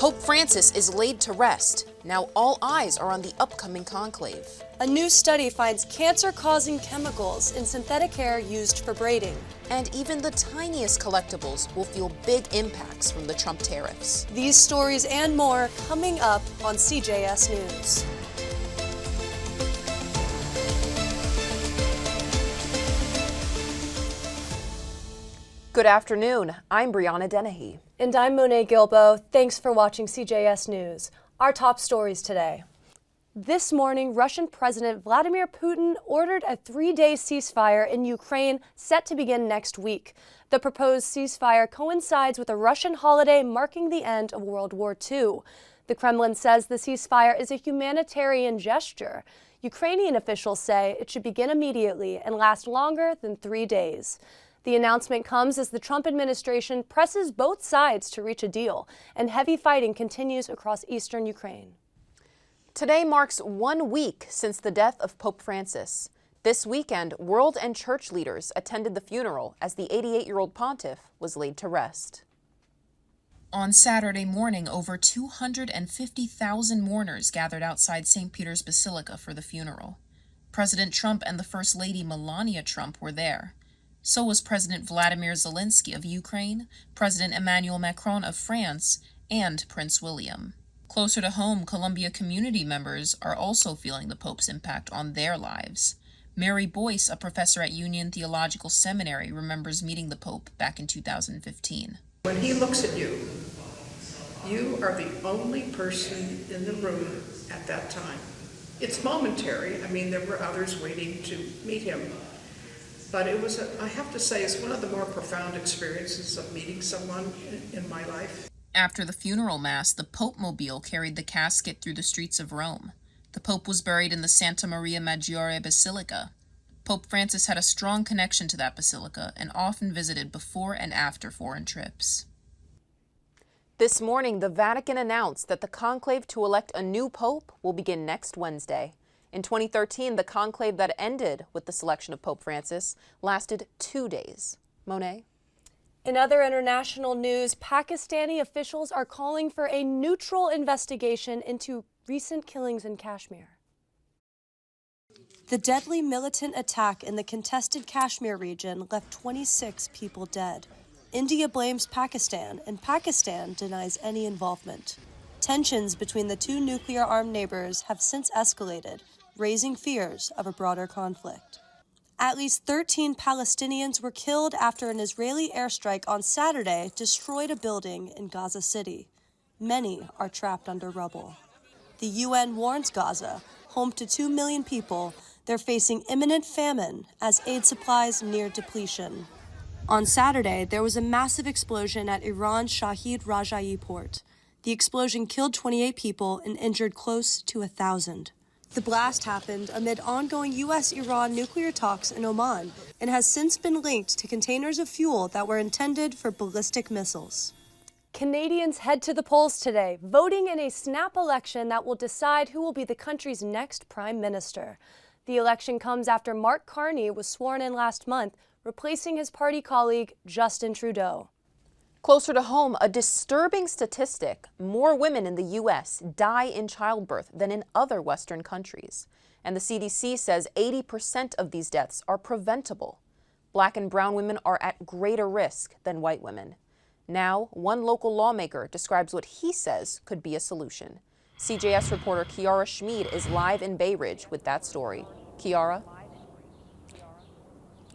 Pope Francis is laid to rest. Now all eyes are on the upcoming conclave. A new study finds cancer-causing chemicals in synthetic hair used for braiding. And even the tiniest collectibles will feel big impacts from the Trump tariffs. These stories and more coming up on CJS News. Good afternoon. I'm Brianna Dennehy. And I'm Monet Gilbo. Thanks for watching CJS News. Our top stories today. This morning, Russian President Vladimir Putin ordered a 3-day ceasefire in Ukraine set to begin next week. The proposed ceasefire coincides with a Russian holiday marking the end of World War II. The Kremlin says the ceasefire is a humanitarian gesture. Ukrainian officials say it should begin immediately and last longer than 3 days. The announcement comes as the Trump administration presses both sides to reach a deal, and heavy fighting continues across eastern Ukraine. Today marks 1 week since the death of Pope Francis. This weekend, world and church leaders attended the funeral as the 88-year-old pontiff was laid to rest. On Saturday morning, over 250,000 mourners gathered outside St. Peter's Basilica for the funeral. President Trump and the First Lady Melania Trump were there. So was President Vladimir Zelensky of Ukraine, President Emmanuel Macron of France, and Prince William. Closer to home, Columbia community members are also feeling the Pope's impact on their lives. Mary Boyce, a professor at Union Theological Seminary, remembers meeting the Pope back in 2015. When he looks at you, you are the only person in the room at that time. It's momentary. I mean, there were others waiting to meet him. But it was, I have to say, it's one of the more profound experiences of meeting someone in my life. After the funeral mass, the Pope-mobile carried the casket through the streets of Rome. The Pope was buried in the Santa Maria Maggiore Basilica. Pope Francis had a strong connection to that basilica and often visited before and after foreign trips. This morning, the Vatican announced that the conclave to elect a new pope will begin next Wednesday. In 2013, the conclave that ended with the selection of Pope Francis lasted 2 days. Monet? In other international news, Pakistani officials are calling for a neutral investigation into recent killings in Kashmir. The deadly militant attack in the contested Kashmir region left 26 people dead. India blames Pakistan, and Pakistan denies any involvement. Tensions between the two nuclear-armed neighbors have since escalated, raising fears of a broader conflict. At least 13 Palestinians were killed after an Israeli airstrike on Saturday destroyed a building in Gaza City. Many are trapped under rubble. The UN warns Gaza, home to 2 million people, they're facing imminent famine as aid supplies near depletion. On Saturday, there was a massive explosion at Iran's Shahid Raja'i port. The explosion killed 28 people and injured close to 1,000. The blast happened amid ongoing U.S.-Iran nuclear talks in Oman and has since been linked to containers of fuel that were intended for ballistic missiles. Canadians head to the polls today, voting in a snap election that will decide who will be the country's next prime minister. The election comes after Mark Carney was sworn in last month, replacing his party colleague Justin Trudeau. Closer to home, a disturbing statistic: more women in the U.S. die in childbirth than in other Western countries. And the CDC says 80% of these deaths are preventable. Black and brown women are at greater risk than white women. Now, one local lawmaker describes what he says could be a solution. CJS reporter Kiara Schmid is live in Bay Ridge with that story. Kiara?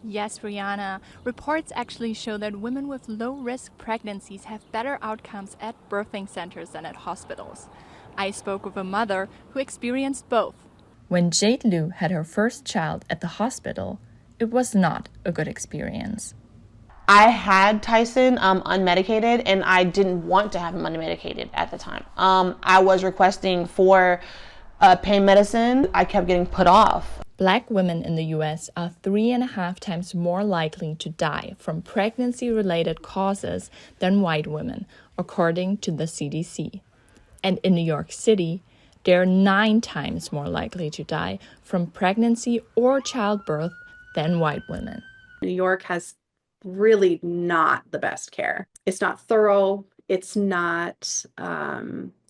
Yes, Rihanna. Reports actually show that women with low-risk pregnancies have better outcomes at birthing centers than at hospitals. I spoke with a mother who experienced both. When Jade Liu had her first child at the hospital, it was not a good experience. I had Tyson unmedicated, and I didn't want to have him unmedicated at the time. I was requesting for pain medicine. I kept getting put off. Black women in the U.S. are 3.5 times more likely to die from pregnancy-related causes than white women, according to the CDC. And in New York City, they're 9 times more likely to die from pregnancy or childbirth than white women. New York has really not the best care. It's not thorough. It's not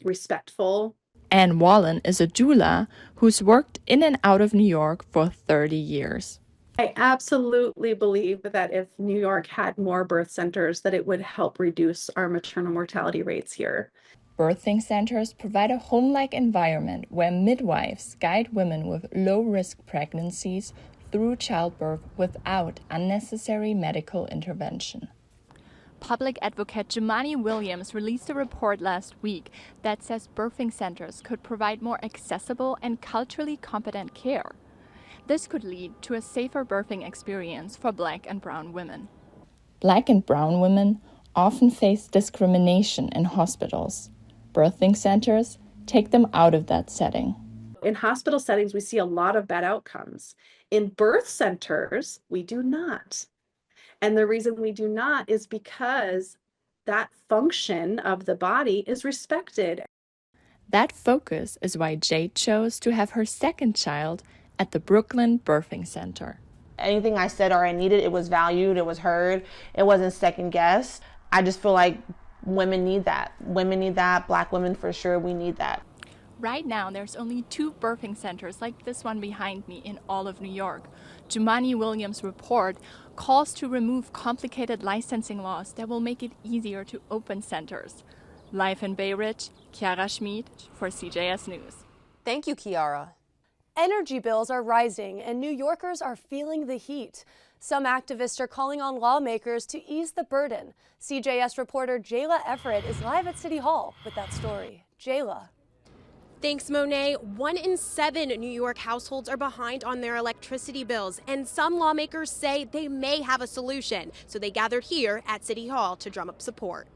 respectful. Ann Wallen is a doula who's worked in and out of New York for 30 years. I absolutely believe that if New York had more birth centers, that it would help reduce our maternal mortality rates here. Birthing centers provide a home-like environment where midwives guide women with low-risk pregnancies through childbirth without unnecessary medical intervention. Public advocate Jemani Williams released a report last week that says birthing centers could provide more accessible and culturally competent care. This could lead to a safer birthing experience for Black and brown women. Black and brown women often face discrimination in hospitals. Birthing centers take them out of that setting. In hospital settings, we see a lot of bad outcomes. In birth centers, we do not. And the reason we do not is because that function of the body is respected. That focus is why Jade chose to have her second child at the Brooklyn Birthing Center. Anything I said or I needed, it was valued, it was heard, it wasn't second guessed. I just feel like women need that. Women need that. Black women for sure, we need that. Right now, there's only 2 birthing centers like this one behind me in all of New York. Jemani Williams' report calls to remove complicated licensing laws that will make it easier to open centers. Live in Bay Ridge, Chiara Schmid for CJS News. Thank you, Chiara. Energy bills are rising and New Yorkers are feeling the heat. Some activists are calling on lawmakers to ease the burden. CJS reporter Jayla Everett is live at City Hall with that story. Jayla. Thanks, Monet. 1 in 7 New York households are behind on their electricity bills, and some lawmakers say they may have a solution. So they gathered here at City Hall to drum up support.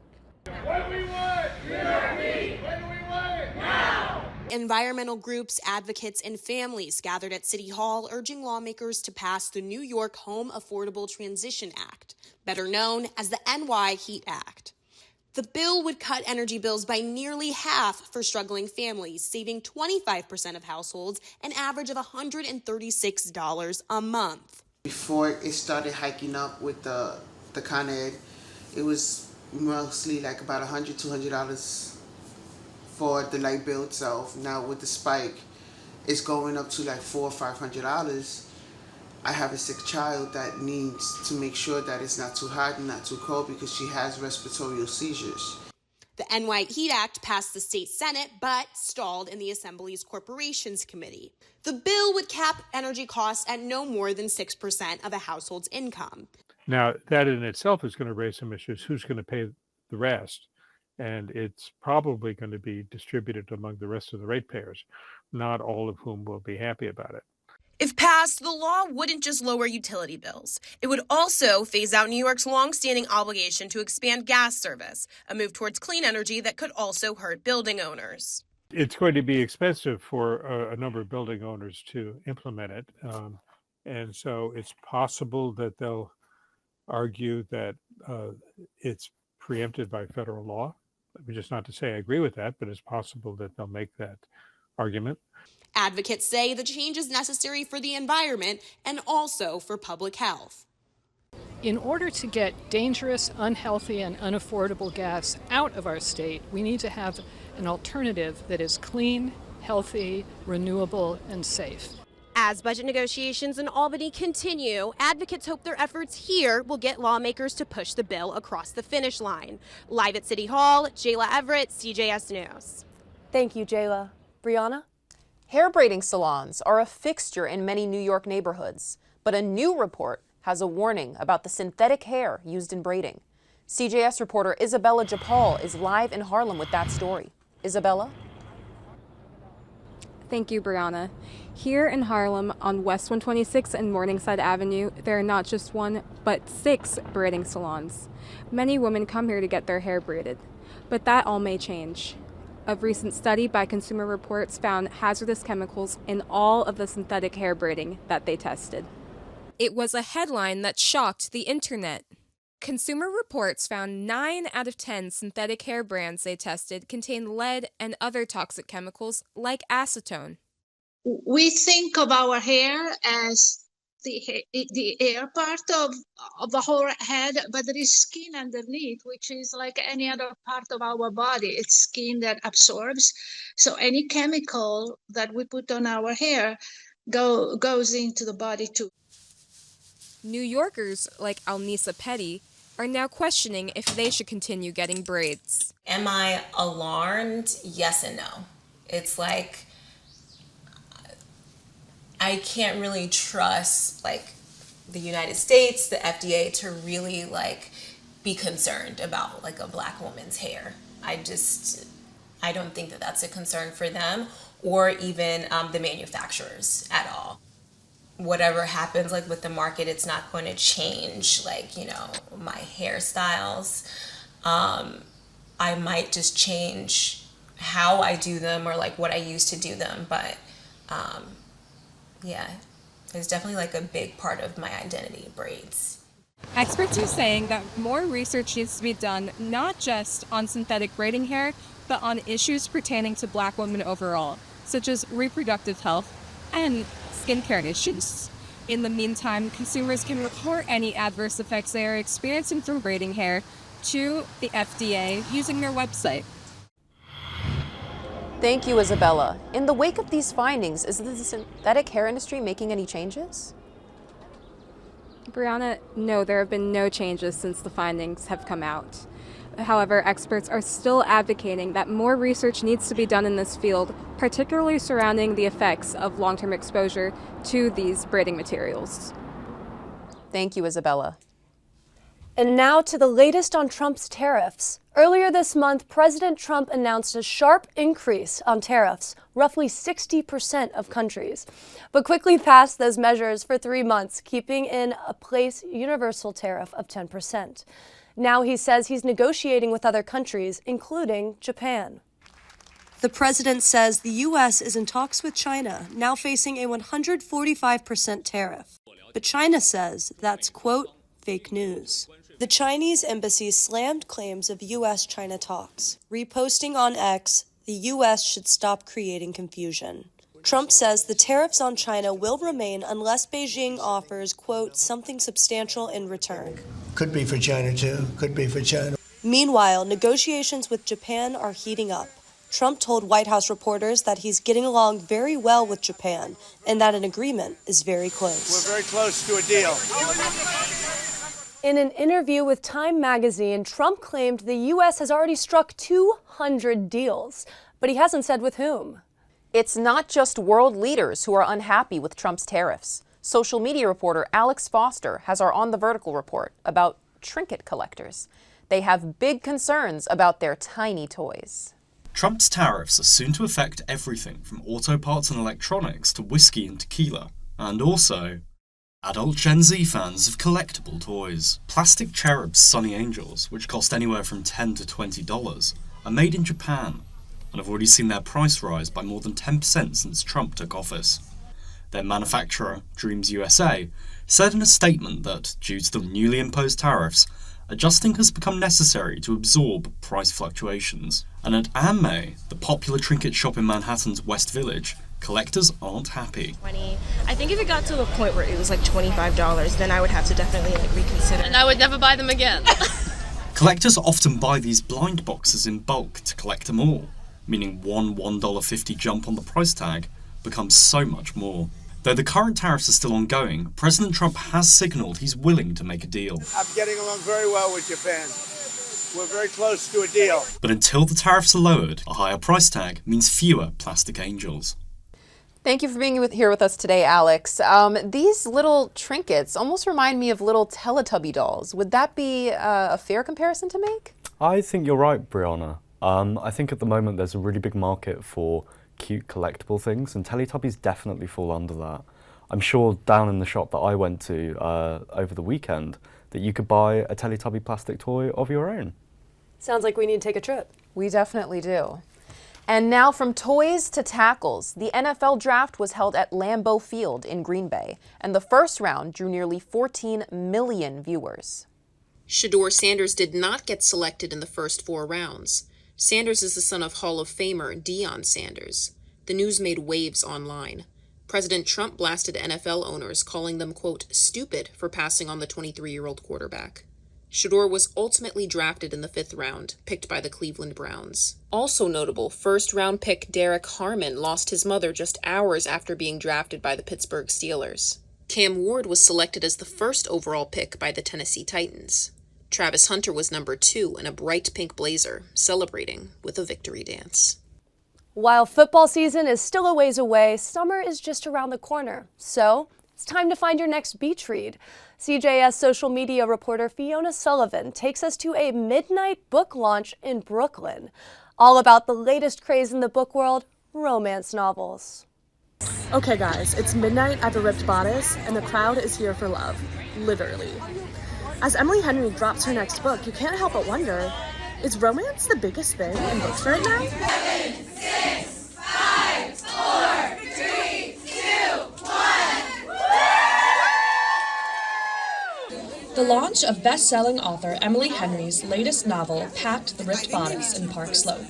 What do we want? URP! When do we want it? Now! Environmental groups, advocates, and families gathered at City Hall urging lawmakers to pass the New York Home Affordable Transition Act, better known as the NY Heat Act. The bill would cut energy bills by nearly half for struggling families, saving 25% of households an average of $136 a month. Before it started hiking up with the Con Ed, it was mostly like about $100, $200 for the light bill itself. Now with the spike, it's going up to like $400 or $500. I have a sick child that needs to make sure that it's not too hot and not too cold because she has respiratory seizures. The NY Heat Act passed the state Senate, but stalled in the Assembly's Corporations Committee. The bill would cap energy costs at no more than 6% of a household's income. Now, that in itself is going to raise some issues. Who's going to pay the rest? And it's probably going to be distributed among the rest of the ratepayers, not all of whom will be happy about it. If passed, the law wouldn't just lower utility bills. It would also phase out New York's long-standing obligation to expand gas service, a move towards clean energy that could also hurt building owners. It's going to be expensive for a number of building owners to implement it. And so it's possible that they'll argue that it's preempted by federal law. I mean, just not to say I agree with that, but it's possible that they'll make that argument. Advocates say the change is necessary for the environment and also for public health. In order to get dangerous, unhealthy, and unaffordable gas out of our state, we need to have an alternative that is clean, healthy, renewable, and safe. As budget negotiations in Albany continue, advocates hope their efforts here will get lawmakers to push the bill across the finish line. Live at City Hall, Jayla Everett, CJS News. Thank you, Jayla. Brianna? Hair braiding salons are a fixture in many New York neighborhoods, but a new report has a warning about the synthetic hair used in braiding. CJS reporter Isabella Japal is live in Harlem with that story. Isabella? Thank you, Brianna. Here in Harlem on West 126 and Morningside Avenue, there are not just 1, but 6 braiding salons. Many women come here to get their hair braided, but that all may change. A recent study by Consumer Reports found hazardous chemicals in all of the synthetic hair braiding that they tested. It was a headline that shocked the internet. Consumer Reports found 9 out of 10 synthetic hair brands they tested contained lead and other toxic chemicals like acetone. We think of our hair as the air part of the whole head, but there is skin underneath, which is like any other part of our body. It's skin that absorbs. So any chemical that we put on our hair goes into the body too. New Yorkers like Alnisa Petty are now questioning if they should continue getting braids. Am I alarmed? Yes and no. It's like I can't really trust like the United States, the FDA to really like be concerned about like a Black woman's hair. I don't think that that's a concern for them or even the manufacturers at all. Whatever happens like with the market, it's not going to change like, you know, my hairstyles. I might just change how I do them or like what I used to do them, but yeah, it's definitely like a big part of my identity, braids. Experts are saying that more research needs to be done not just on synthetic braiding hair, but on issues pertaining to Black women overall, such as reproductive health and skincare issues. In the meantime, consumers can report any adverse effects they are experiencing from braiding hair to the FDA using their website. Thank you, Isabella. In the wake of these findings, is the synthetic hair industry making any changes? Brianna, no, there have been no changes since the findings have come out. However, experts are still advocating that more research needs to be done in this field, particularly surrounding the effects of long-term exposure to these braiding materials. Thank you, Isabella. And now to the latest on Trump's tariffs. Earlier this month, President Trump announced a sharp increase on tariffs, roughly 60% of countries, but quickly passed those measures for 3 months, keeping in place universal tariff of 10%. Now he says he's negotiating with other countries, including Japan. The president says the U.S. is in talks with China, now facing a 145% tariff. But China says that's, quote, fake news. The Chinese embassy slammed claims of U.S.-China talks, reposting on X, the U.S. should stop creating confusion. Trump says the tariffs on China will remain unless Beijing offers, quote, something substantial in return. Could be for China, too. Could be for China. Meanwhile, negotiations with Japan are heating up. Trump told White House reporters that he's getting along very well with Japan and that an agreement is very close. We're very close to a deal. In an interview with Time magazine, Trump claimed the U.S. has already struck 200 deals, but he hasn't said with whom. It's not just world leaders who are unhappy with Trump's tariffs. Social media reporter Alex Foster has our On the Vertical report about trinket collectors. They have big concerns about their tiny toys. Trump's tariffs are soon to affect everything from auto parts and electronics to whiskey and tequila, and also adult Gen Z fans of collectible toys. Plastic Cherub's Sunny Angels, which cost anywhere from $10 to $20, are made in Japan and have already seen their price rise by more than 10% since Trump took office. Their manufacturer, Dreams USA, said in a statement that, due to the newly imposed tariffs, adjusting has become necessary to absorb price fluctuations. And at Anmei, the popular trinket shop in Manhattan's West Village, collectors aren't happy. I think if it got to a point where it was like $25, then I would have to definitely reconsider. And I would never buy them again. Collectors often buy these blind boxes in bulk to collect them all, meaning one $1.50 jump on the price tag becomes so much more. Though the current tariffs are still ongoing, President Trump has signalled he's willing to make a deal. I'm getting along very well with Japan. We're very close to a deal. But until the tariffs are lowered, a higher price tag means fewer plastic angels. Thank you for being here with us today, Alex. These little trinkets almost remind me of little Teletubby dolls. Would that be a fair comparison to make? I think you're right, Brianna. I think at the moment there's a really big market for cute collectible things, and Teletubbies definitely fall under that. I'm sure down in the shop that I went to over the weekend that you could buy a Teletubby plastic toy of your own. Sounds like we need to take a trip. We definitely do. And now from toys to tackles, the NFL draft was held at Lambeau Field in Green Bay, and the first round drew nearly 14 million viewers. Shedeur Sanders did not get selected in the first 4 rounds. Sanders is the son of Hall of Famer Deion Sanders. The news made waves online. President Trump blasted NFL owners, calling them, quote, stupid for passing on the 23-year-old quarterback. Shedeur was ultimately drafted in the 5th round, picked by the Cleveland Browns. Also notable, first-round pick Derek Harmon lost his mother just hours after being drafted by the Pittsburgh Steelers. Cam Ward was selected as the first overall pick by the Tennessee Titans. Travis Hunter was number 2 in a bright pink blazer, celebrating with a victory dance. While football season is still a ways away, summer is just around the corner. So it's time to find your next beach read. CJS social media reporter Fiona Sullivan takes us to a midnight book launch in Brooklyn. All about the latest craze in the book world, romance novels. Okay guys, it's midnight at the Ripped Bodice and the crowd is here for love, literally. As Emily Henry drops her next book, you can't help but wonder, is romance the biggest thing in books right now? 7, 6, 5, 4, 3, 2, 1. The launch of best-selling author Emily Henry's latest novel packed the Ripped Bodice in Park Slope.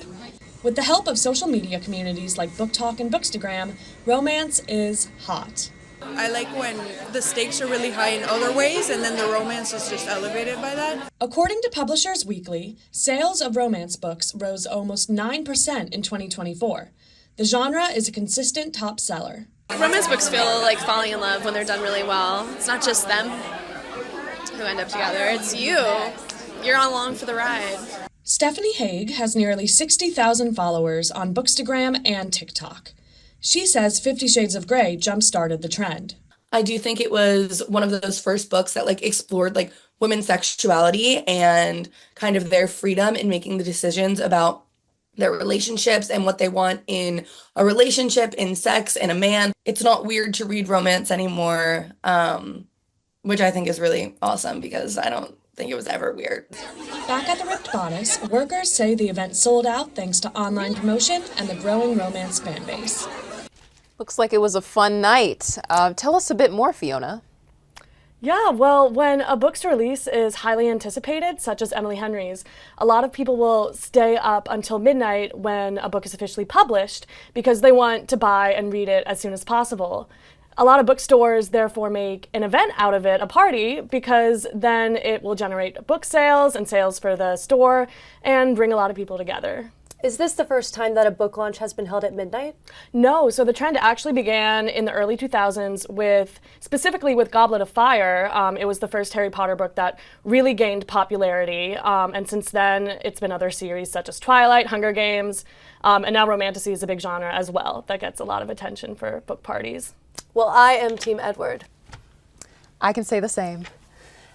With the help of social media communities like Book Talk and Bookstagram, romance is hot. I like when the stakes are really high in other ways and then the romance is just elevated by that. According to Publishers Weekly, sales of romance books rose almost 9% in 2024. The genre is a consistent top seller. Romance books feel like falling in love when they're done really well. It's not just them who end up together, it's you. You're along for the ride. Stephanie Haig has nearly 60,000 followers on Bookstagram and TikTok. She says 50 Shades of Grey jump-started the trend. I do think it was one of those first books that explored women's sexuality and kind of their freedom in making the decisions about their relationships and what they want in a relationship, in sex, and a man. It's not weird to read romance anymore, which I think is really awesome because I don't think it was ever weird. Back at the Ripped Bodice, workers say the event sold out thanks to online promotion and the growing romance fan base. Looks like it was a fun night. Tell us a bit more, Fiona. Yeah, well, when a book's release is highly anticipated, such as Emily Henry's, a lot of people will stay up until midnight when a book is officially published because they want to buy and read it as soon as possible. A lot of bookstores therefore make an event out of it, a party, because then it will generate book sales and sales for the store and bring a lot of people together. Is this the first time that a book launch has been held at midnight? No, so the trend actually began in the early 2000s specifically with Goblet of Fire. It was the first Harry Potter book that really gained popularity, and since then it's been other series such as Twilight, Hunger Games, and now romantasy is a big genre as well that gets a lot of attention for book parties. Well, I am Team Edward. I can say the same.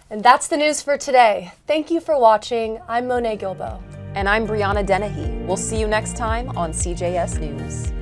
And that's the news for today. Thank you for watching. I'm Monet Gilbo. And I'm Brianna Dennehy. We'll see you next time on CJS News.